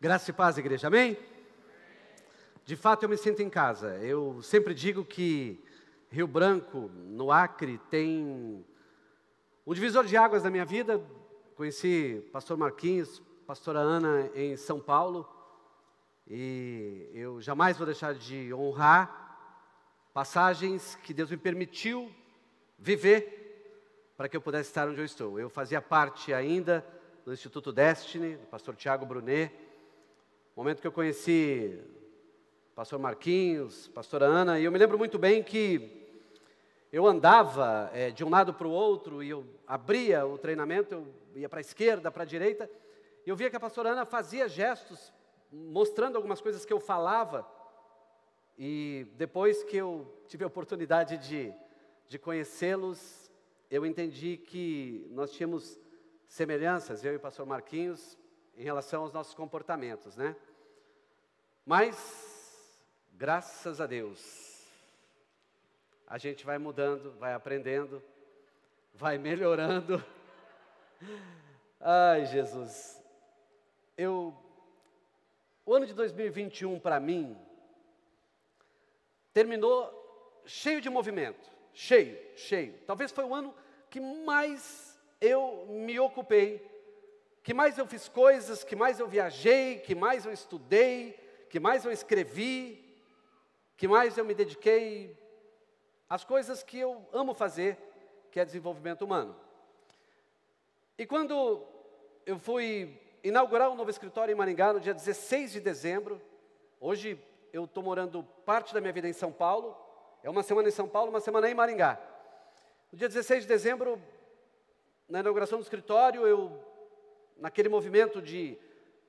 Graça e paz, igreja, amém? De fato, eu me sinto em casa. Eu sempre digo que Rio Branco, no Acre, tem um divisor de águas na minha vida. Conheci pastor Marquinhos, pastora Ana em São Paulo, e eu jamais vou deixar de honrar passagens que Deus me permitiu viver para que eu pudesse estar onde eu estou. Eu fazia parte ainda do Instituto Destiny, do pastor Tiago Brunet. No momento que eu conheci o pastor Marquinhos, pastora Ana, e eu me lembro muito bem que eu andava de um lado para o outro, e eu abria o treinamento, eu ia para a esquerda, para a direita, e eu via que a pastora Ana fazia gestos, mostrando algumas coisas que eu falava, e depois que eu tive a oportunidade de conhecê-los, eu entendi que nós tínhamos semelhanças, eu e o pastor Marquinhos, em relação aos nossos comportamentos, né? Mas, graças a Deus, a gente vai mudando, vai aprendendo, vai melhorando. Ai, Jesus. O ano de 2021, para mim, terminou cheio de movimento, cheio. Talvez foi o ano que mais eu me ocupei, que mais eu fiz coisas, que mais eu viajei, que mais eu estudei, que mais eu escrevi, que mais eu me dediquei às coisas que eu amo fazer, que é desenvolvimento humano. E quando eu fui inaugurar um novo escritório em Maringá, no dia 16 de dezembro, hoje eu estou morando parte da minha vida em São Paulo, é uma semana em São Paulo, uma semana em Maringá. No dia 16 de dezembro, na inauguração do escritório, naquele movimento de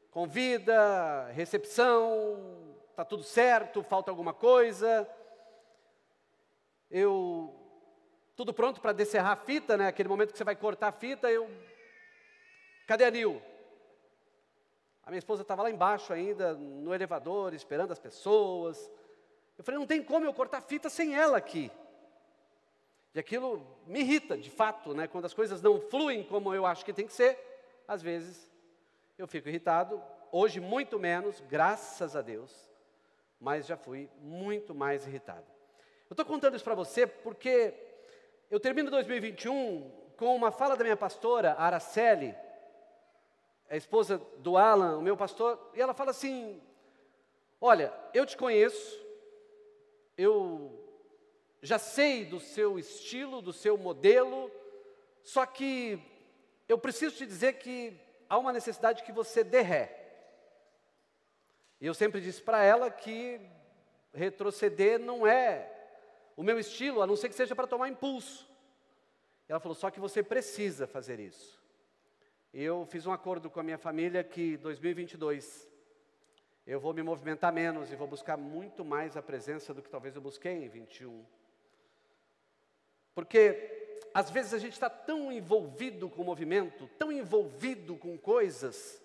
convida, recepção, está tudo certo, falta alguma coisa. Tudo pronto para descerrar a fita, né? Aquele momento que você vai cortar a fita, cadê a Nil? A minha esposa estava lá embaixo ainda, no elevador, esperando as pessoas. Eu falei, não tem como eu cortar a fita sem ela aqui. E aquilo me irrita, de fato, né? Quando as coisas não fluem como eu acho que tem que ser, às vezes eu fico irritado. Hoje muito menos, graças a Deus, mas já fui muito mais irritado. Eu estou contando isso para você porque eu termino 2021 com uma fala da minha pastora, a Araceli, a esposa do Alan, o meu pastor, e ela fala assim, olha, eu te conheço, eu já sei do seu estilo, do seu modelo, só que eu preciso te dizer que há uma necessidade que você dê ré. E eu sempre disse para ela que retroceder não é o meu estilo, a não ser que seja para tomar impulso. Ela falou, só que você precisa fazer isso. E eu fiz um acordo com a minha família que 2022 eu vou me movimentar menos e vou buscar muito mais a presença do que talvez eu busquei em 21. Porque às vezes a gente está tão envolvido com o movimento, tão envolvido com coisas,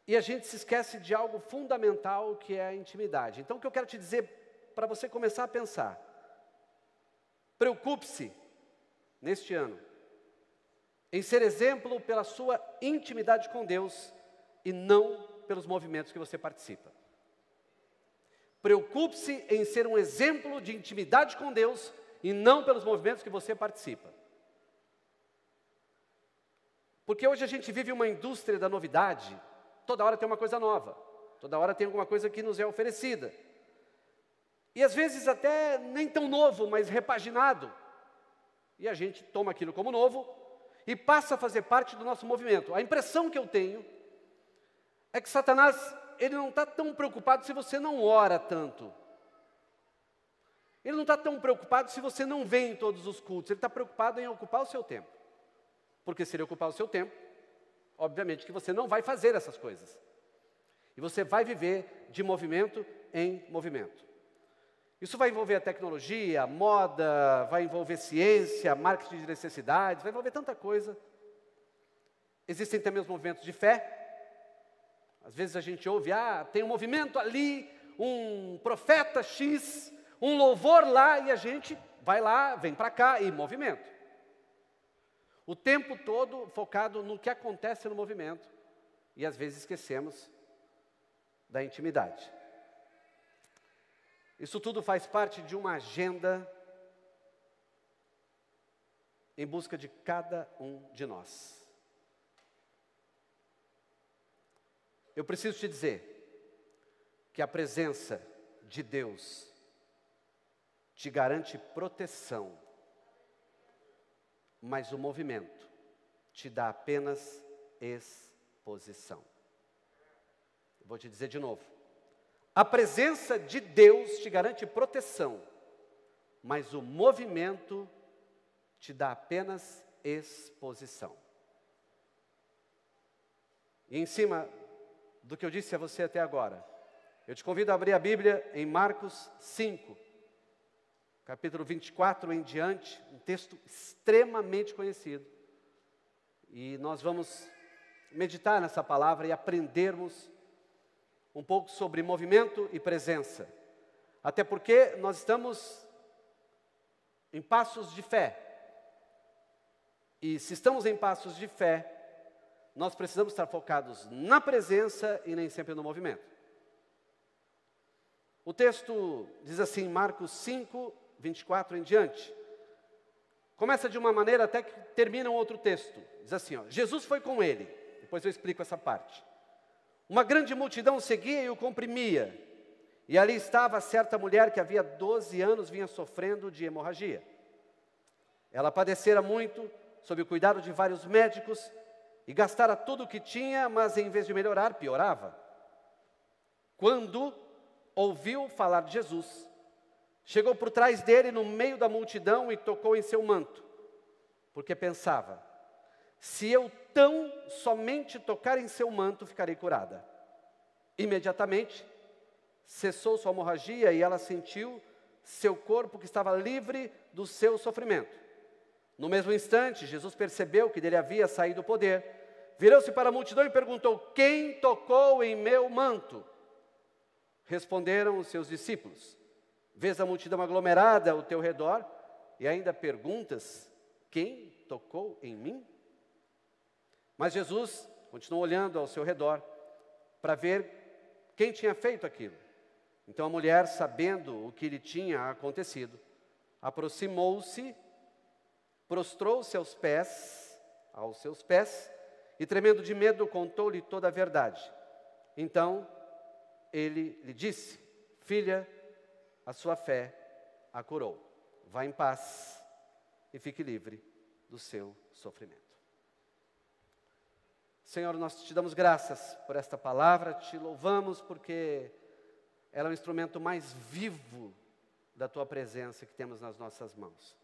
e a gente se esquece de algo fundamental que é a intimidade. Então o que eu quero te dizer, para você começar a pensar, preocupe-se, neste ano, em ser exemplo pela sua intimidade com Deus, e não pelos movimentos que você participa. Preocupe-se em ser um exemplo de intimidade com Deus, e não pelos movimentos que você participa. Porque hoje a gente vive uma indústria da novidade, toda hora tem uma coisa nova, toda hora tem alguma coisa que nos é oferecida. E às vezes até nem tão novo, mas repaginado. E a gente toma aquilo como novo e passa a fazer parte do nosso movimento. A impressão que eu tenho é que Satanás, ele não está tão preocupado se você não ora tanto. Ele não está tão preocupado se você não vem em todos os cultos, ele está preocupado em ocupar o seu tempo. Porque se ele ocupar o seu tempo, obviamente que você não vai fazer essas coisas. E você vai viver de movimento em movimento. Isso vai envolver a tecnologia, a moda, vai envolver ciência, marketing de necessidades, vai envolver tanta coisa. Existem também os movimentos de fé. Às vezes a gente ouve, tem um movimento ali, um profeta X, um louvor lá, e a gente vai lá, vem para cá, e movimento. O tempo todo focado no que acontece no movimento, e às vezes esquecemos da intimidade. Isso tudo faz parte de uma agenda em busca de cada um de nós. Eu preciso te dizer que a presença de Deus te garante proteção, mas o movimento te dá apenas exposição. Vou te dizer de novo. A presença de Deus te garante proteção, mas o movimento te dá apenas exposição. E em cima do que eu disse a você até agora, eu te convido a abrir a Bíblia em Marcos 5, capítulo 24 em diante, um texto extremamente conhecido. E nós vamos meditar nessa palavra e aprendermos um pouco sobre movimento e presença. Até porque nós estamos em passos de fé. E se estamos em passos de fé, nós precisamos estar focados na presença e nem sempre no movimento. O texto diz assim, Marcos 5, 24 em diante. Começa de uma maneira até que termina um outro texto. Diz assim, ó, Jesus foi com ele. Depois eu explico essa parte. Uma grande multidão seguia e o comprimia. E ali estava certa mulher que havia 12 anos vinha sofrendo de hemorragia. Ela padecera muito, sob o cuidado de vários médicos, e gastara tudo o que tinha, mas em vez de melhorar, piorava. Quando ouviu falar de Jesus, chegou por trás dele no meio da multidão e tocou em seu manto, porque pensava, se eu tão somente tocar em seu manto, ficarei curada. Imediatamente, cessou sua hemorragia e ela sentiu seu corpo que estava livre do seu sofrimento. No mesmo instante, Jesus percebeu que dele havia saído o poder, virou-se para a multidão e perguntou, quem tocou em meu manto? Responderam os seus discípulos, vês a multidão aglomerada ao teu redor e ainda perguntas, quem tocou em mim? Mas Jesus continuou olhando ao seu redor para ver quem tinha feito aquilo. Então a mulher, sabendo o que lhe tinha acontecido, aproximou-se, prostrou-se aos seus pés, e tremendo de medo, contou-lhe toda a verdade. Então ele lhe disse, filha, a sua fé a curou. Vá em paz e fique livre do seu sofrimento. Senhor, nós te damos graças por esta palavra, te louvamos porque ela é o instrumento mais vivo da tua presença que temos nas nossas mãos.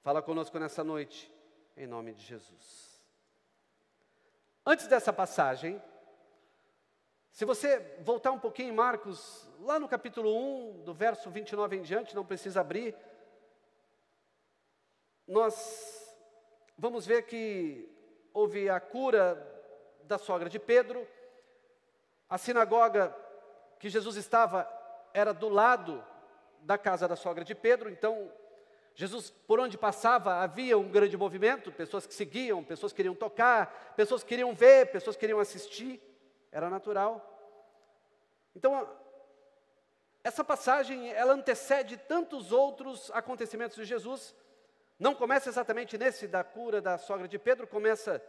Fala conosco nessa noite, em nome de Jesus. Antes dessa passagem, se você voltar um pouquinho em Marcos, lá no capítulo 1, do verso 29 em diante, não precisa abrir, nós vamos ver que houve a cura da sogra de Pedro. A sinagoga que Jesus estava era do lado da casa da sogra de Pedro, então Jesus, por onde passava, havia um grande movimento, pessoas que seguiam, pessoas que queriam tocar, pessoas que queriam ver, pessoas que queriam assistir, era natural. Então, essa passagem, ela antecede tantos outros acontecimentos de Jesus, não começa exatamente nesse da cura da sogra de Pedro, começa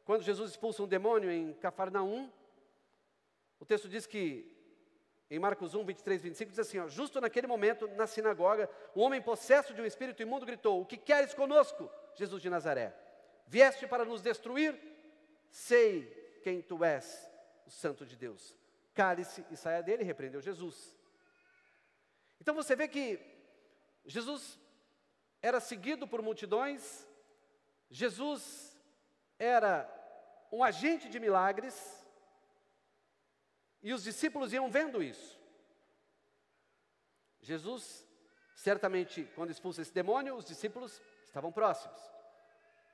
quando Jesus expulsa um demônio em Cafarnaum. O texto diz que, em Marcos 1, 23, 25, diz assim, ó, justo naquele momento, na sinagoga, um homem possesso de um espírito imundo gritou, o que queres conosco, Jesus de Nazaré? Vieste para nos destruir? Sei quem tu és, o Santo de Deus. Cale-se e saia dele, repreendeu Jesus. Então você vê que Jesus era seguido por multidões, Jesus era um agente de milagres, e os discípulos iam vendo isso. Jesus, certamente, quando expulsa esse demônio, os discípulos estavam próximos.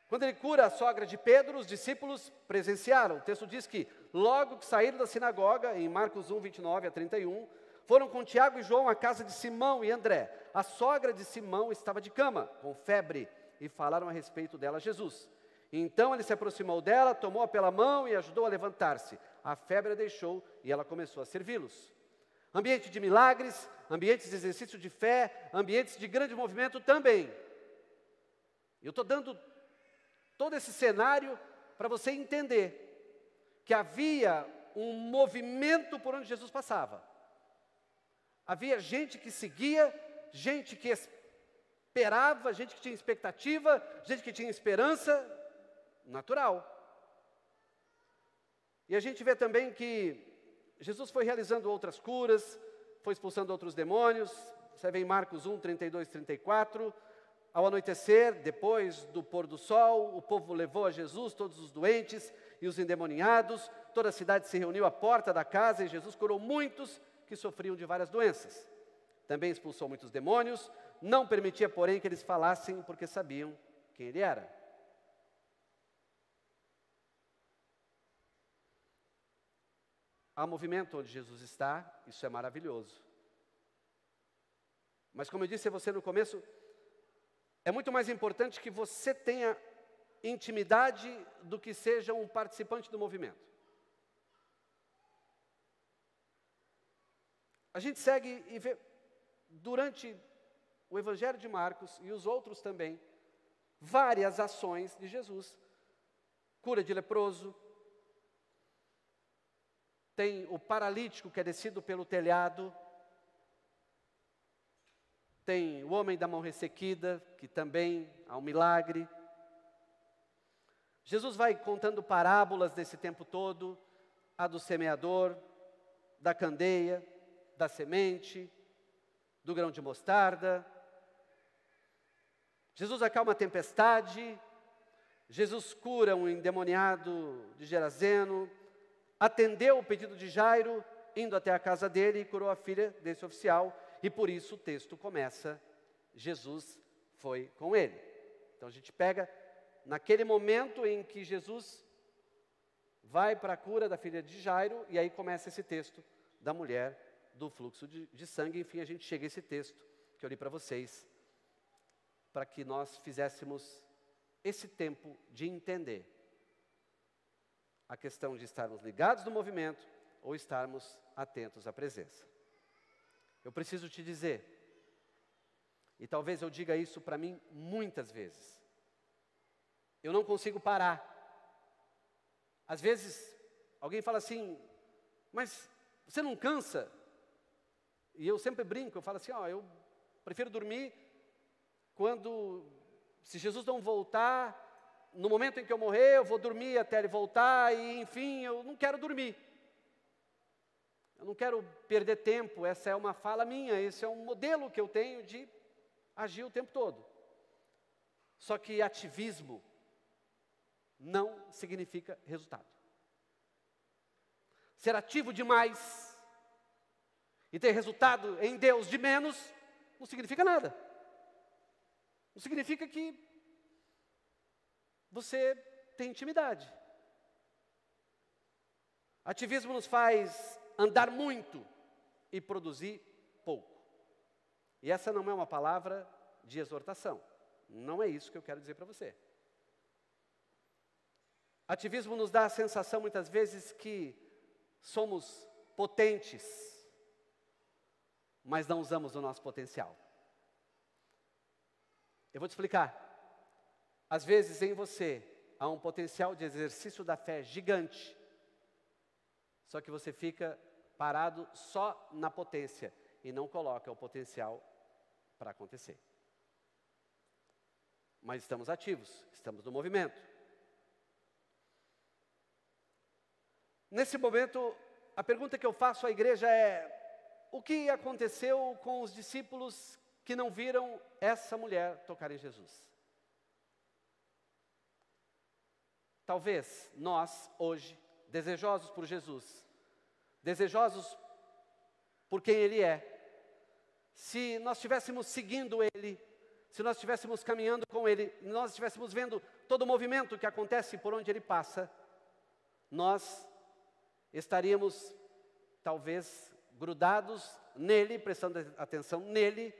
Quando ele cura a sogra de Pedro, os discípulos presenciaram. O texto diz que, logo que saíram da sinagoga, em Marcos 1, 29 a 31, foram com Tiago e João à casa de Simão e André. A sogra de Simão estava de cama, com febre, e falaram a respeito dela a Jesus. Então ele se aproximou dela, tomou-a pela mão e ajudou a levantar-se. A febre a deixou e ela começou a servi-los. Ambiente de milagres, ambientes de exercício de fé, ambientes de grande movimento também. Eu estou dando todo esse cenário para você entender que havia um movimento por onde Jesus passava. Havia gente que seguia, gente que esperava, gente que tinha expectativa, gente que tinha esperança, natural. E a gente vê também que Jesus foi realizando outras curas, foi expulsando outros demônios. Você vê em Marcos 1, 32, 34. Ao anoitecer, depois do pôr do sol, o povo levou a Jesus todos os doentes e os endemoniados. Toda a cidade se reuniu à porta da casa e Jesus curou muitos que sofriam de várias doenças. Também expulsou muitos demônios, não permitia, porém, que eles falassem, porque sabiam quem ele era. Há movimento onde Jesus está, isso é maravilhoso. Mas como eu disse a você no começo, é muito mais importante que você tenha intimidade do que seja um participante do movimento. A gente segue e vê, durante o Evangelho de Marcos e os outros também, várias ações de Jesus. Cura de leproso, tem o paralítico que é descido pelo telhado, tem o homem da mão ressequida, que também há um milagre. Jesus vai contando parábolas desse tempo todo, a do semeador, da candeia, da semente, do grão de mostarda. Jesus acalma a tempestade, Jesus cura um endemoniado de Gerazeno, atendeu o pedido de Jairo, indo até a casa dele e curou a filha desse oficial. E por isso o texto começa, Jesus foi com ele. Então a gente pega naquele momento em que Jesus vai para a cura da filha de Jairo, e aí começa esse texto da mulher do fluxo de sangue. Enfim, a gente chega a esse texto que eu li para vocês, para que nós fizéssemos esse tempo de entender a questão de estarmos ligados no movimento ou estarmos atentos à presença. Eu preciso te dizer, e talvez eu diga isso para mim muitas vezes, eu não consigo parar. Às vezes, alguém fala assim, mas você não cansa? E eu sempre brinco, eu falo assim, eu prefiro dormir se Jesus não voltar, no momento em que eu morrer, eu vou dormir até ele voltar, e enfim, eu não quero dormir. Eu não quero perder tempo, essa é uma fala minha, esse é um modelo que eu tenho de agir o tempo todo. Só que ativismo não significa resultado. Ser ativo demais e ter resultado em Deus de menos, não significa nada. Não significa que você tem intimidade. Ativismo nos faz andar muito e produzir pouco. E essa não é uma palavra de exortação. Não é isso que eu quero dizer para você. Ativismo nos dá a sensação, muitas vezes, que somos potentes, mas não usamos o nosso potencial. Eu vou te explicar. Às vezes, em você, há um potencial de exercício da fé gigante, só que você fica parado só na potência e não coloca o potencial para acontecer. Mas estamos ativos, estamos no movimento. Nesse momento, a pergunta que eu faço à igreja é: o que aconteceu com os discípulos que não viram essa mulher tocar em Jesus? Talvez nós, hoje, desejosos por Jesus, desejosos por quem Ele é, se nós estivéssemos seguindo Ele, se nós estivéssemos caminhando com Ele, nós estivéssemos vendo todo o movimento que acontece por onde Ele passa, nós estaríamos, talvez, grudados nele, prestando atenção nele,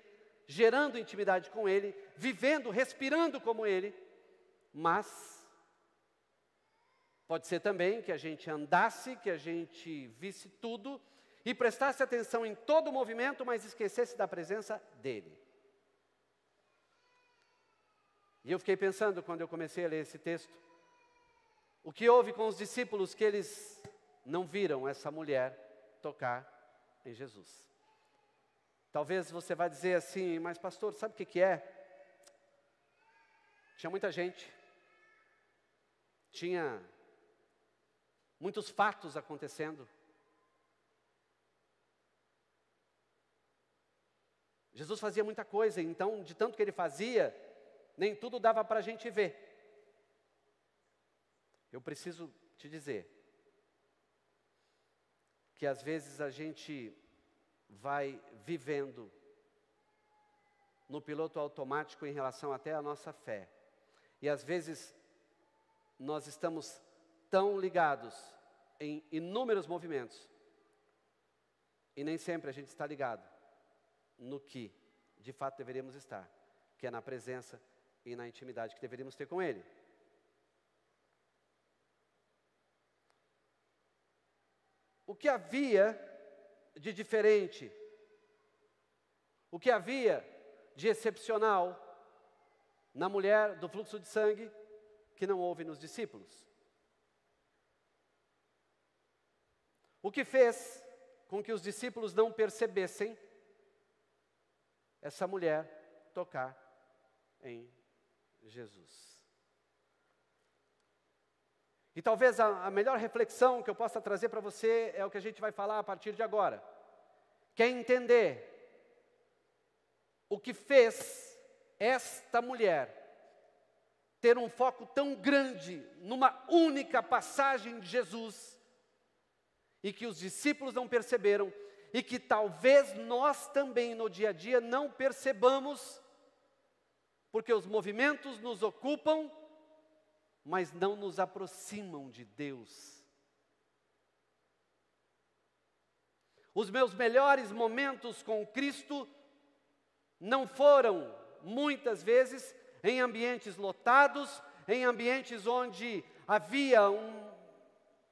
gerando intimidade com Ele, vivendo, respirando como Ele, mas Pode ser também que a gente andasse, que a gente visse tudo e prestasse atenção em todo o movimento, mas esquecesse da presença dele. E eu fiquei pensando, quando eu comecei a ler esse texto, o que houve com os discípulos que eles não viram essa mulher tocar em Jesus. Talvez você vá dizer assim, mas pastor, sabe o que é? Tinha muita gente, tinha muitos fatos acontecendo. Jesus fazia muita coisa, então, de tanto que ele fazia, nem tudo dava para a gente ver. Eu preciso te dizer que às vezes a gente vai vivendo no piloto automático em relação até à nossa fé. E às vezes nós estamos tão ligados em inúmeros movimentos e nem sempre a gente está ligado no que de fato deveríamos estar, que é na presença e na intimidade que deveríamos ter com Ele. O que havia de diferente, o que havia de excepcional na mulher do fluxo de sangue que não houve nos discípulos? O que fez com que os discípulos não percebessem essa mulher tocar em Jesus? E talvez a melhor reflexão que eu possa trazer para você é o que a gente vai falar a partir de agora. Que é entender o que fez esta mulher ter um foco tão grande numa única passagem de Jesus e que os discípulos não perceberam e que talvez nós também no dia a dia não percebamos, porque os movimentos nos ocupam, mas não nos aproximam de Deus. Os meus melhores momentos com Cristo não foram, muitas vezes, em ambientes lotados, em ambientes onde havia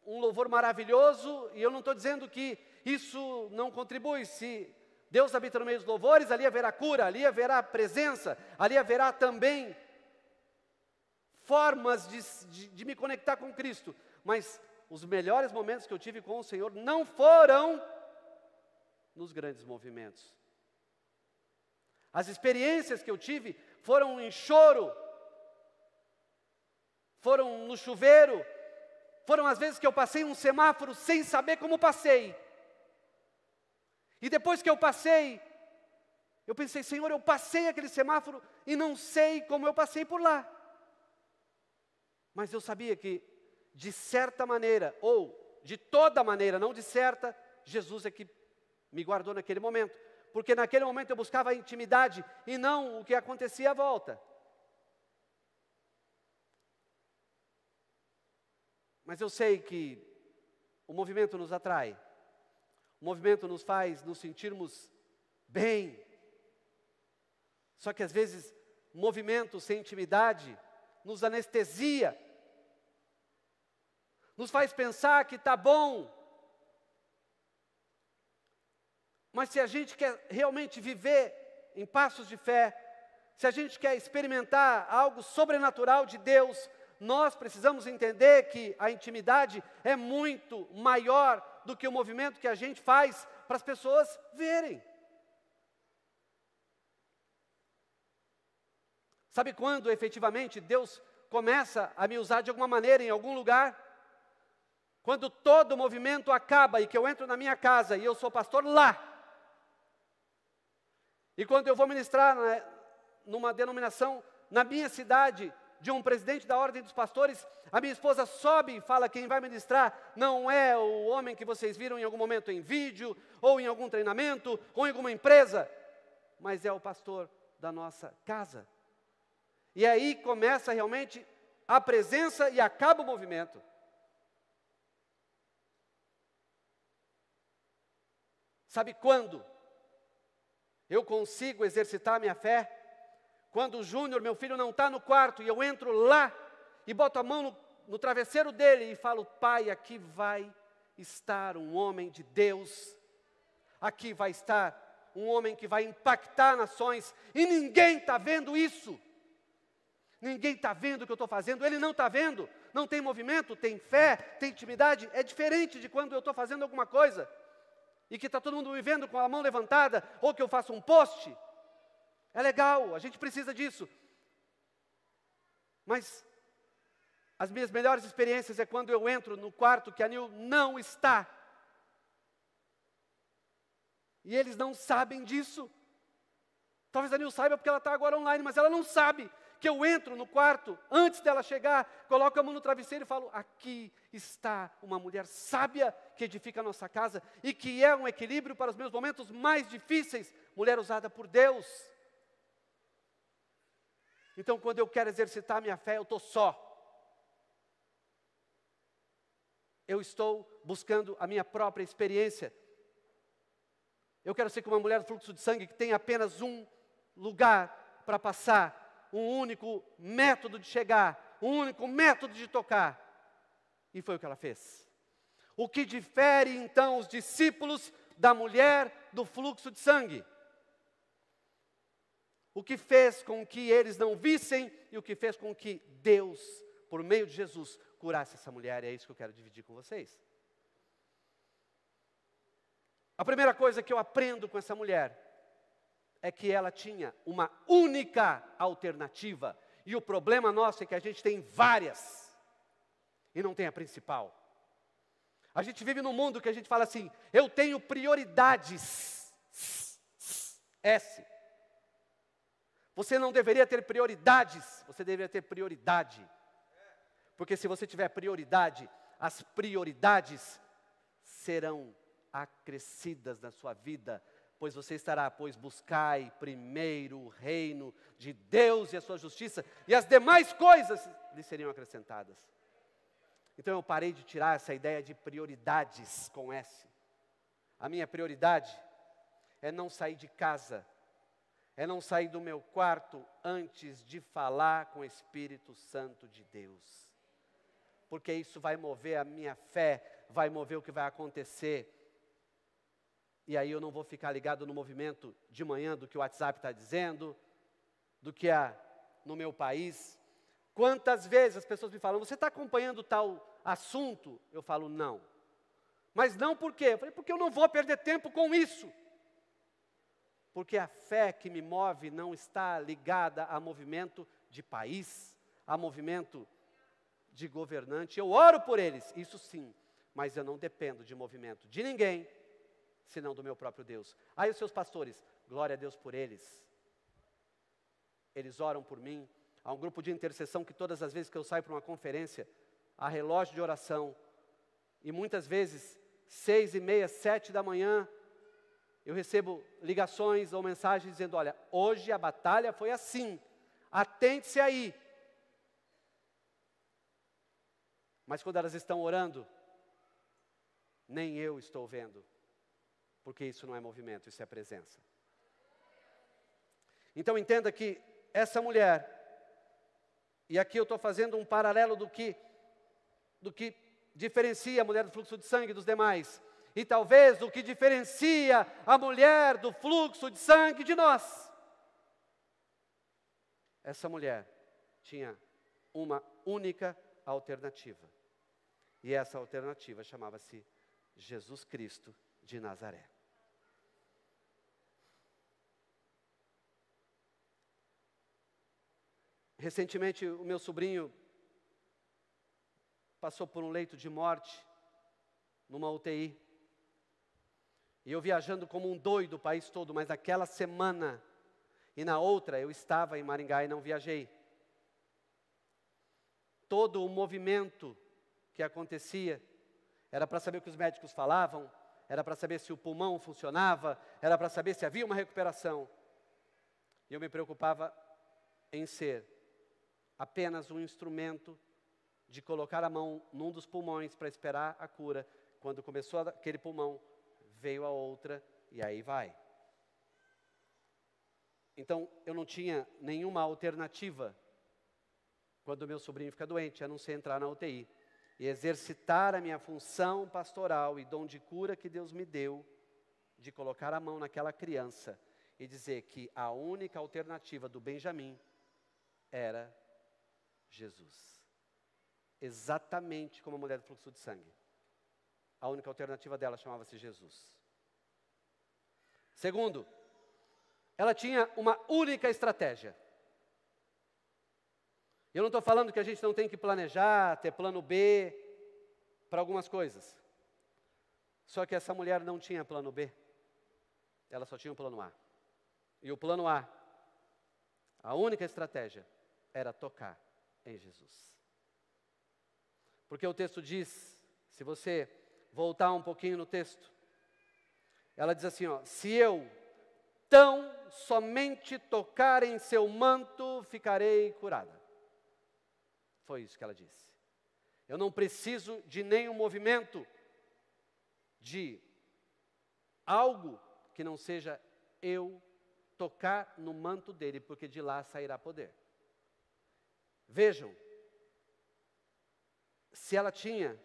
um louvor maravilhoso, e eu não estou dizendo que isso não contribui. Se Deus habita no meio dos louvores, ali haverá cura, ali haverá presença, ali haverá também formas de me conectar com Cristo. Mas os melhores momentos que eu tive com o Senhor não foram nos grandes movimentos. As experiências que eu tive foram em choro, foram no chuveiro, foram as vezes que eu passei um semáforo sem saber como passei. E depois que eu passei, eu pensei, Senhor, eu passei aquele semáforo e não sei como eu passei por lá. Mas eu sabia que, de certa maneira, ou de toda maneira, não de certa, Jesus é que me guardou naquele momento. Porque naquele momento eu buscava a intimidade e não o que acontecia à volta. Mas eu sei que o movimento nos atrai. O movimento nos faz nos sentirmos bem. Só que às vezes, movimento sem intimidade nos anestesia. Nos faz pensar que está bom. Mas se a gente quer realmente viver em passos de fé, se a gente quer experimentar algo sobrenatural de Deus, nós precisamos entender que a intimidade é muito maior do que o movimento que a gente faz para as pessoas verem. Sabe quando efetivamente Deus começa a me usar de alguma maneira em algum lugar? Quando todo o movimento acaba e que eu entro na minha casa e eu sou pastor lá. E quando eu vou ministrar numa denominação na minha cidade, de um presidente da ordem dos pastores, a minha esposa sobe e fala: quem vai ministrar não é o homem que vocês viram em algum momento em vídeo, ou em algum treinamento, ou em alguma empresa, mas é o pastor da nossa casa. E aí começa realmente a presença e acaba o movimento. Sabe quando eu consigo exercitar a minha fé? Quando o Júnior, meu filho, não está no quarto e eu entro lá e boto a mão no travesseiro dele e falo: Pai, aqui vai estar um homem de Deus, aqui vai estar um homem que vai impactar nações, e ninguém está vendo isso. Ninguém está vendo o que eu estou fazendo, ele não está vendo, não tem movimento, tem fé, tem intimidade. É diferente de quando eu estou fazendo alguma coisa, e que está todo mundo me vendo com a mão levantada, ou que eu faço um post. É legal, a gente precisa disso. Mas as minhas melhores experiências é quando eu entro no quarto que a Nil não está. E eles não sabem disso. Talvez a Nil saiba porque ela está agora online, mas ela não sabe que eu entro no quarto, antes dela chegar, coloco a mão no travesseiro e falo: aqui está uma mulher sábia que edifica a nossa casa e que é um equilíbrio para os meus momentos mais difíceis. Mulher usada por Deus. Então, quando eu quero exercitar a minha fé, eu estou só. Eu estou buscando a minha própria experiência. Eu quero ser como uma mulher do fluxo de sangue que tem apenas um lugar para passar, um único método de chegar, um único método de tocar. E foi o que ela fez. O que difere então os discípulos da mulher do fluxo de sangue? O que fez com que eles não vissem e o que fez com que Deus, por meio de Jesus, curasse essa mulher. É isso que eu quero dividir com vocês. A primeira coisa que eu aprendo com essa mulher é que ela tinha uma única alternativa. E o problema nosso é que a gente tem várias e não tem a principal. A gente vive num mundo que a gente fala assim: eu tenho prioridades. S. Você não deveria ter prioridades, você deveria ter prioridade. Porque se você tiver prioridade, as prioridades serão acrescidas na sua vida, pois você estará: pois buscai primeiro o reino de Deus e a sua justiça, e as demais coisas lhe seriam acrescentadas. Então eu parei de tirar essa ideia de prioridades com S. A minha prioridade é não sair de casa, é não sair do meu quarto antes de falar com o Espírito Santo de Deus. Porque isso vai mover a minha fé, vai mover o que vai acontecer. E aí eu não vou ficar ligado no movimento de manhã do que o WhatsApp está dizendo, do que há no meu país. Quantas vezes as pessoas me falam: você está acompanhando tal assunto? Eu falo: não. Mas não por quê? Eu falei: porque eu não vou perder tempo com isso. Porque a fé que me move não está ligada a movimento de país, a movimento de governante. Eu oro por eles, isso sim, mas eu não dependo de movimento de ninguém, senão do meu próprio Deus. Aí os seus pastores, glória a Deus por eles. Eles oram por mim. Há um grupo de intercessão que todas as vezes que eu saio para uma conferência, há relógio de oração. E muitas vezes, 6h30, 7 da manhã, eu recebo ligações ou mensagens dizendo: olha, hoje a batalha foi assim, atente-se aí. Mas quando elas estão orando, nem eu estou vendo. Porque isso não é movimento, isso é presença. Então entenda que essa mulher, e aqui eu estou fazendo um paralelo do que diferencia a mulher do fluxo de sangue dos demais. E talvez o que diferencia a mulher do fluxo de sangue de nós. Essa mulher tinha uma única alternativa. E essa alternativa chamava-se Jesus Cristo de Nazaré. Recentemente, o meu sobrinho passou por um leito de morte, numa UTI. E eu viajando como um doido o país todo, mas naquela semana e na outra eu estava em Maringá e não viajei. Todo o movimento que acontecia era para saber o que os médicos falavam, era para saber se o pulmão funcionava, era para saber se havia uma recuperação. E eu me preocupava em ser apenas um instrumento de colocar a mão num dos pulmões para esperar a cura. Quando começou aquele pulmão, veio a outra e aí vai. Então, eu não tinha nenhuma alternativa quando meu sobrinho fica doente, a não ser entrar na UTI e exercitar a minha função pastoral e dom de cura que Deus me deu, de colocar a mão naquela criança e dizer que a única alternativa do Benjamin era Jesus. Exatamente como a mulher do fluxo de sangue. A única alternativa dela chamava-se Jesus. Segundo, ela tinha uma única estratégia. Eu não estou falando que a gente não tem que planejar, ter plano B para algumas coisas. Só que essa mulher não tinha plano B. Ela só tinha um plano A. E o plano A, a única estratégia, era tocar em Jesus. Porque o texto diz, se você voltar um pouquinho no texto, ela diz assim, ó, se eu tão somente tocar em seu manto, ficarei curada. Foi isso que ela disse. Eu não preciso de nenhum movimento, de algo que não seja eu tocar no manto dele, porque de lá sairá poder. Vejam, se ela tinha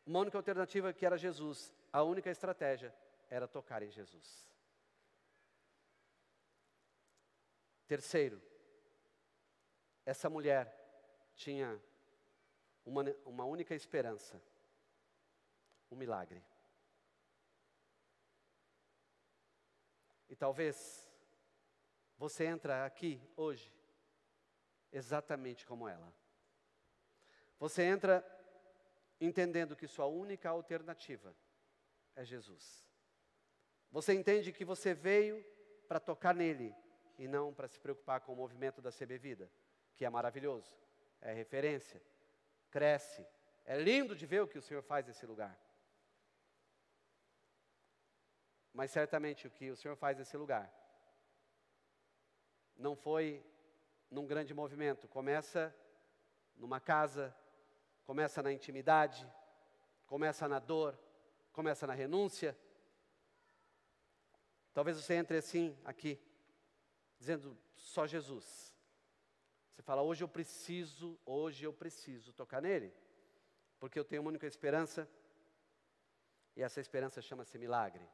uma única alternativa que era Jesus, a única estratégia era tocar em Jesus. Terceiro, essa mulher tinha uma única esperança, um milagre. E talvez você entra aqui hoje exatamente como ela. Você entra entendendo que sua única alternativa é Jesus. Você entende que você veio para tocar nele e não para se preocupar com o movimento da CB Vida, que é maravilhoso, é referência, cresce, é lindo de ver o que o Senhor faz nesse lugar. Mas certamente o que o Senhor faz nesse lugar não foi num grande movimento. Começa numa casa, começa na intimidade, começa na dor, começa na renúncia. Talvez você entre assim, aqui, dizendo só Jesus. Você fala, hoje eu preciso tocar nele, porque eu tenho uma única esperança, e essa esperança chama-se milagre.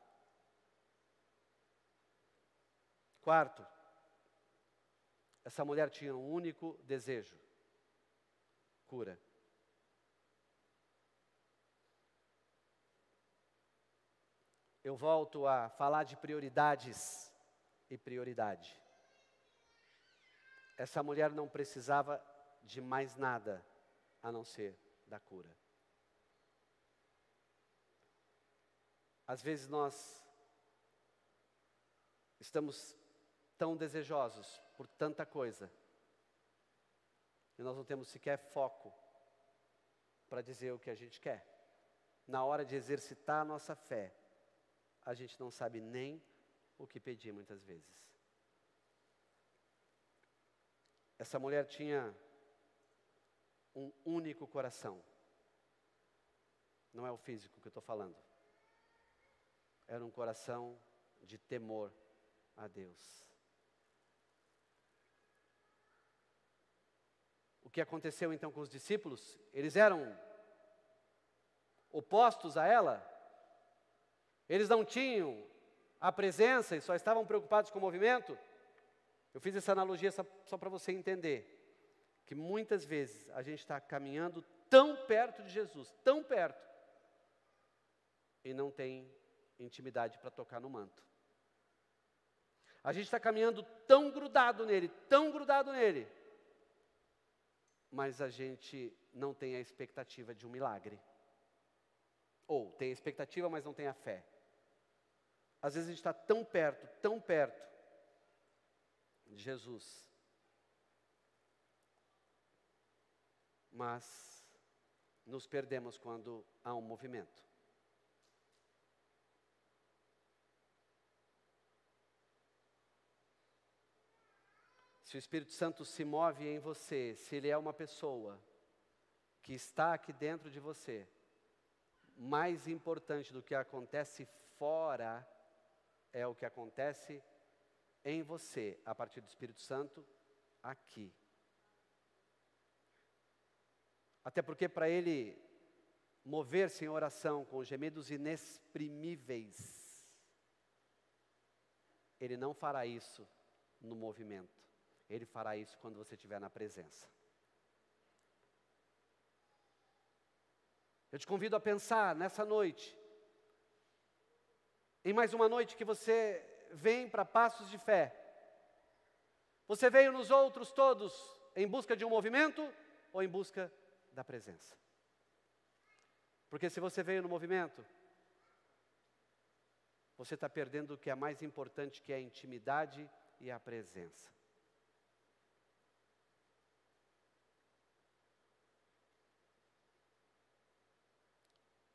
Quarto, essa mulher tinha um único desejo, cura. Eu volto a falar de prioridades e prioridade. Essa mulher não precisava de mais nada a não ser da cura. Às vezes nós estamos tão desejosos por tanta coisa e nós não temos sequer foco para dizer o que a gente quer. Na hora de exercitar a nossa fé, a gente não sabe nem o que pedir muitas vezes. Essa mulher tinha um único coração. Não é o físico que eu estou falando. Era um coração de temor a Deus. O que aconteceu então com os discípulos? Eles eram opostos a ela. Eles não tinham a presença e só estavam preocupados com o movimento. Eu fiz essa analogia só para você entender que muitas vezes a gente está caminhando tão perto de Jesus, tão perto, e não tem intimidade para tocar no manto. A gente está caminhando tão grudado nele, mas a gente não tem a expectativa de um milagre. Ou tem a expectativa, mas não tem a fé. Às vezes a gente está tão perto de Jesus, mas nos perdemos quando há um movimento. Se o Espírito Santo se move em você, se ele é uma pessoa que está aqui dentro de você, mais importante do que acontece fora é o que acontece em você, a partir do Espírito Santo, aqui. Até porque para Ele mover-se em oração com gemidos inexprimíveis, Ele não fará isso no movimento. Ele fará isso quando você estiver na presença. Eu te convido a pensar nessa noite, em mais uma noite que você vem para passos de fé. Você veio nos outros todos em busca de um movimento ou em busca da presença? Porque se você veio no movimento, você está perdendo o que é mais importante, que é a intimidade e a presença.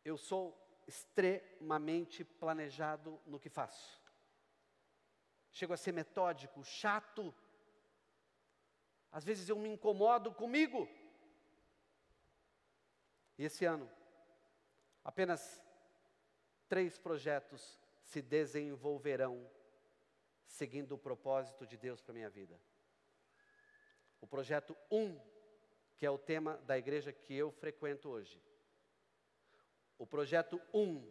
Eu sou extremamente planejado no que faço. Chego a ser metódico, chato. Às vezes eu me incomodo comigo. E esse ano, apenas 3 projetos se desenvolverão seguindo o propósito de Deus para a minha vida. O projeto 1, que é o tema da igreja que eu frequento hoje. O projeto 1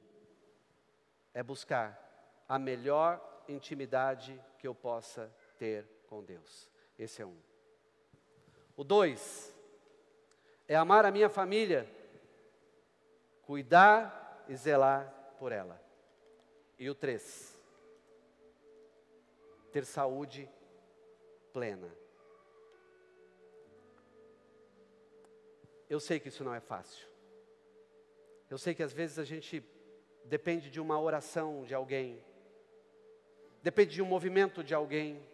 é buscar a melhor intimidade que eu possa ter com Deus. Esse é 1. O 2 é amar a minha família, cuidar e zelar por ela. E o 3, ter saúde plena. Eu sei que isso não é fácil. Eu sei que às vezes a gente depende de uma oração de alguém, depende de um movimento de alguém.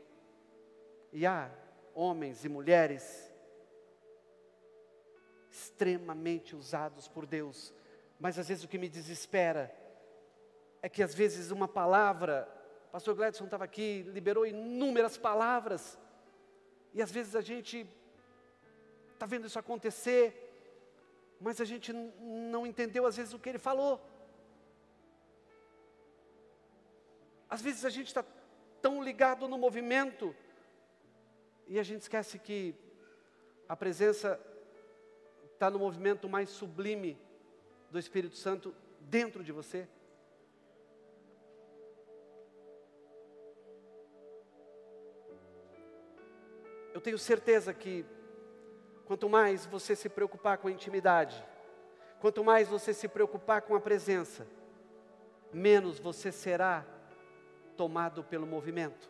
E há homens e mulheres extremamente usados por Deus, mas às vezes o que me desespera é que às vezes uma palavra, o pastor Gladson estava aqui, liberou inúmeras palavras, e às vezes a gente está vendo isso acontecer, mas a gente não entendeu às vezes o que ele falou. Às vezes a gente está tão ligado no movimento, e a gente esquece que a presença está no movimento mais sublime do Espírito Santo dentro de você. Eu tenho certeza que quanto mais você se preocupar com a intimidade, quanto mais você se preocupar com a presença, menos você será tomado pelo movimento.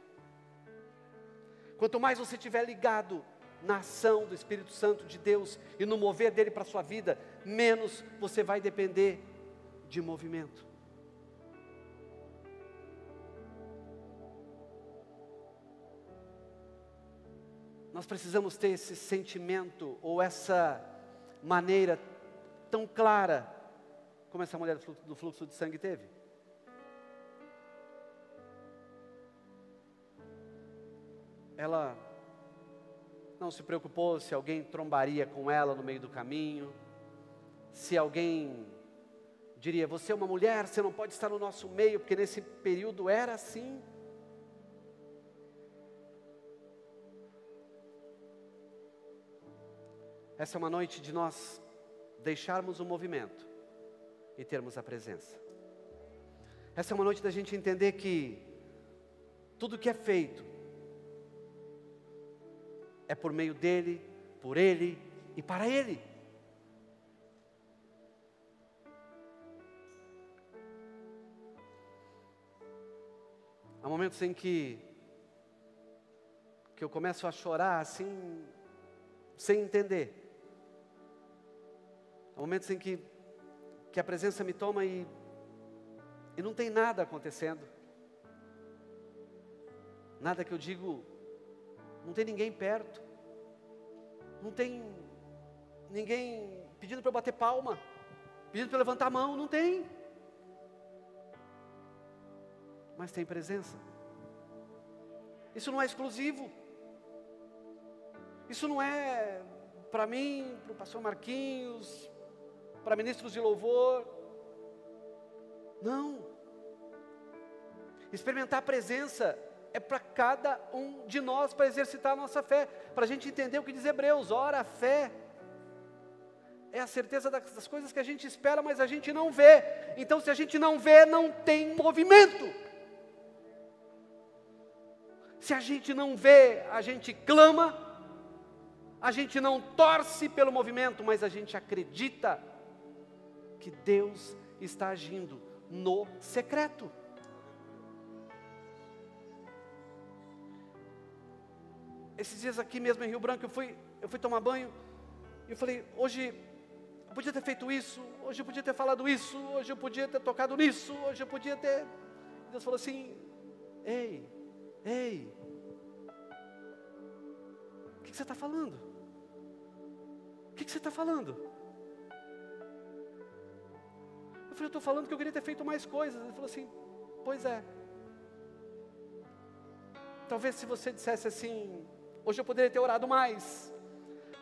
Quanto mais você estiver ligado na ação do Espírito Santo de Deus e no mover dele para a sua vida, menos você vai depender de movimento. Nós precisamos ter esse sentimento ou essa maneira tão clara como essa mulher do fluxo de sangue teve. Ela não se preocupou se alguém trombaria com ela no meio do caminho, se alguém diria, você é uma mulher, você não pode estar no nosso meio, porque nesse período era assim. Essa é uma noite de nós deixarmos o movimento e termos a presença. Essa é uma noite da gente entender que tudo que é feito é por meio dele, por ele e para ele. Há momentos em que eu começo a chorar assim, sem entender. Há momentos em que a presença me toma e não tem nada acontecendo. Nada que eu digo, não tem ninguém perto. Não tem ninguém pedindo para eu bater palma, pedindo para eu levantar a mão, não tem. Mas tem presença. Isso não é exclusivo. Isso não é para mim, para o pastor Marquinhos, para ministros de louvor. Não. Experimentar a presença é para cada um de nós, para exercitar a nossa fé, para a gente entender o que diz Hebreus. Ora, a fé é a certeza das coisas que a gente espera, mas a gente não vê. Então, se a gente não vê, não tem movimento. Se a gente não vê, a gente clama, a gente não torce pelo movimento, mas a gente acredita que Deus está agindo no secreto. Esses dias aqui mesmo em Rio Branco, eu fui tomar banho, e eu falei, hoje eu podia ter feito isso, hoje eu podia ter falado isso, hoje eu podia ter tocado nisso, hoje eu podia ter... Deus falou assim, ei, o que você está falando? O que você está falando? Eu falei, eu estou falando que eu queria ter feito mais coisas. Ele falou assim, pois é. Talvez se você dissesse assim, hoje eu poderia ter orado mais,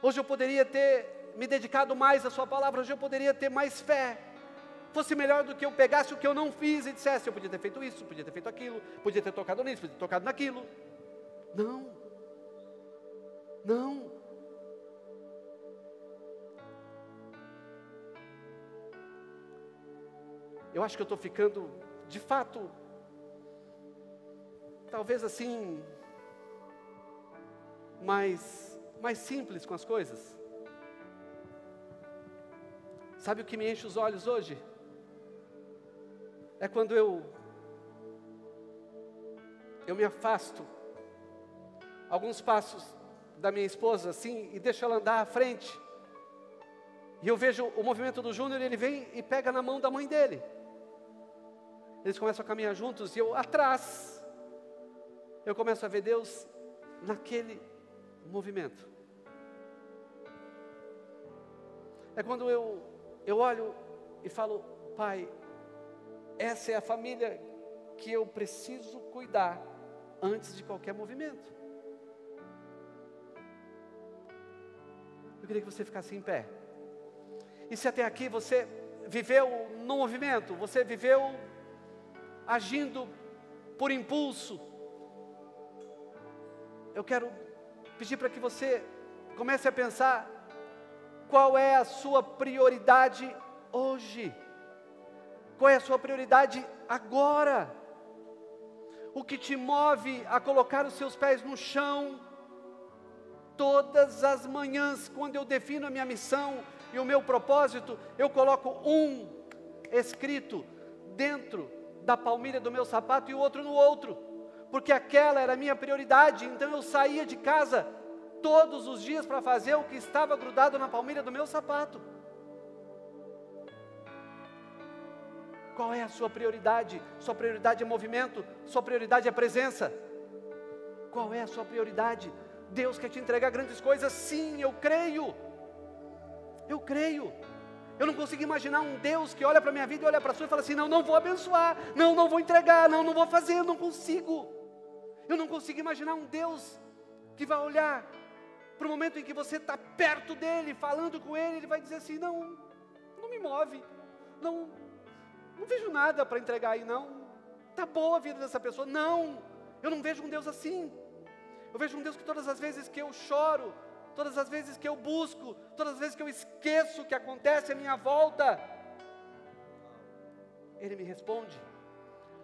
hoje eu poderia ter me dedicado mais à sua palavra, hoje eu poderia ter mais fé, fosse melhor do que eu pegasse o que eu não fiz e dissesse, eu podia ter feito isso, podia ter feito aquilo, podia ter tocado nisso, podia ter tocado naquilo. Não. Eu acho que eu estou ficando, de fato, talvez assim, mais simples com as coisas. Sabe o que me enche os olhos hoje? É quando eu me afasto alguns passos da minha esposa assim e deixo ela andar à frente. E eu vejo o movimento do Júnior, ele vem e pega na mão da mãe dele. Eles começam a caminhar juntos e eu atrás. Eu começo a ver Deus naquele movimento. É quando eu olho e falo, Pai, essa é a família que eu preciso cuidar antes de qualquer movimento. Eu queria que você ficasse em pé. E se até aqui você viveu no movimento, você viveu agindo por impulso, eu quero pedir para que você comece a pensar qual é a sua prioridade hoje. Qual é a sua prioridade agora? O que te move a colocar os seus pés no chão todas as manhãs, quando eu defino a minha missão e o meu propósito, eu coloco um escrito dentro da palmilha do meu sapato e o outro no outro, porque aquela era a minha prioridade. Então eu saía de casa todos os dias para fazer o que estava grudado na palmilha do meu sapato. Qual é a sua prioridade? Sua prioridade é movimento? Sua prioridade é presença? Qual é a sua prioridade? Deus quer te entregar grandes coisas? Sim, eu creio. Eu creio. Eu não consigo imaginar um Deus que olha para a minha vida e olha para a sua e fala assim, não vou abençoar, não vou entregar, não vou fazer, eu não consigo. Eu não consigo imaginar um Deus que vai olhar para o momento em que você está perto dele, falando com ele, ele vai dizer assim, não me move, não vejo nada para entregar aí, não. Está boa a vida dessa pessoa. Não, eu não vejo um Deus assim. Eu vejo um Deus que todas as vezes que eu choro, todas as vezes que eu busco, todas as vezes que eu esqueço o que acontece à minha volta, Ele me responde.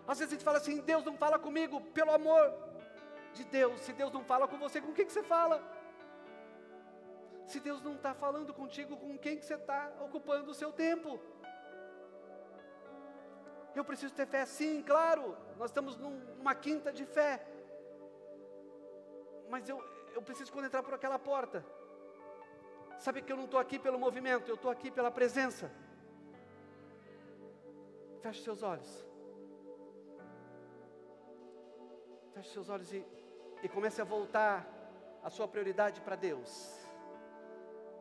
Às vezes a gente fala assim, Deus não fala comigo. Pelo amor de Deus, se Deus não fala com você, com quem que você fala? Se Deus não está falando contigo, com quem que você está ocupando o seu tempo? Eu preciso ter fé, sim, claro, nós estamos numa quinta de fé, mas eu preciso, quando entrar por aquela porta, sabe que eu não estou aqui pelo movimento, eu estou aqui pela presença. Feche seus olhos. Feche seus olhos e comece a voltar a sua prioridade para Deus.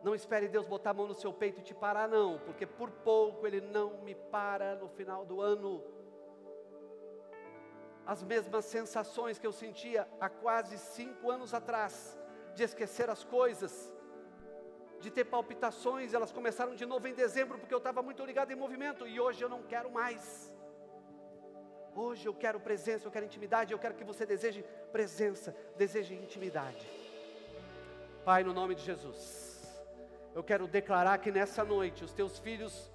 Não espere Deus botar a mão no seu peito e te parar, não, porque por pouco Ele não me para no final do ano. As mesmas sensações que eu sentia há quase 5 anos atrás, de esquecer as coisas, de ter palpitações, elas começaram de novo em dezembro, porque eu estava muito ligado em movimento, e hoje eu não quero mais. Hoje eu quero presença, eu quero intimidade, eu quero que você deseje presença, deseje intimidade. Pai, no nome de Jesus, Eu quero declarar que nessa noite os teus filhos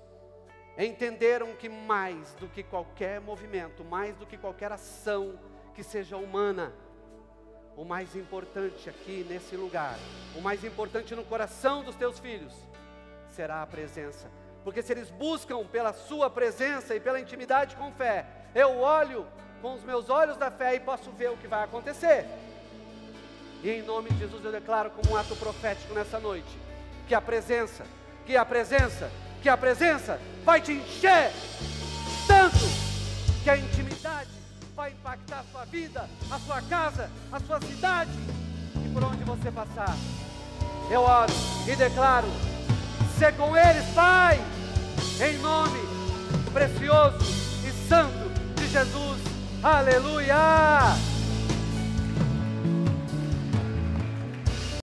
entenderam que mais do que qualquer movimento, mais do que qualquer ação que seja humana, o mais importante aqui nesse lugar, o mais importante no coração dos teus filhos, será a presença. Porque se eles buscam pela sua presença e pela intimidade com fé, eu olho com os meus olhos da fé e posso ver o que vai acontecer. E em nome de Jesus eu declaro como um ato profético nessa noite, que a presença vai te encher, tanto que a intimidade vai impactar a sua vida, a sua casa, a sua cidade, e por onde você passar. Eu oro e declaro, sê com eles, Pai, em nome precioso e santo de Jesus. Aleluia!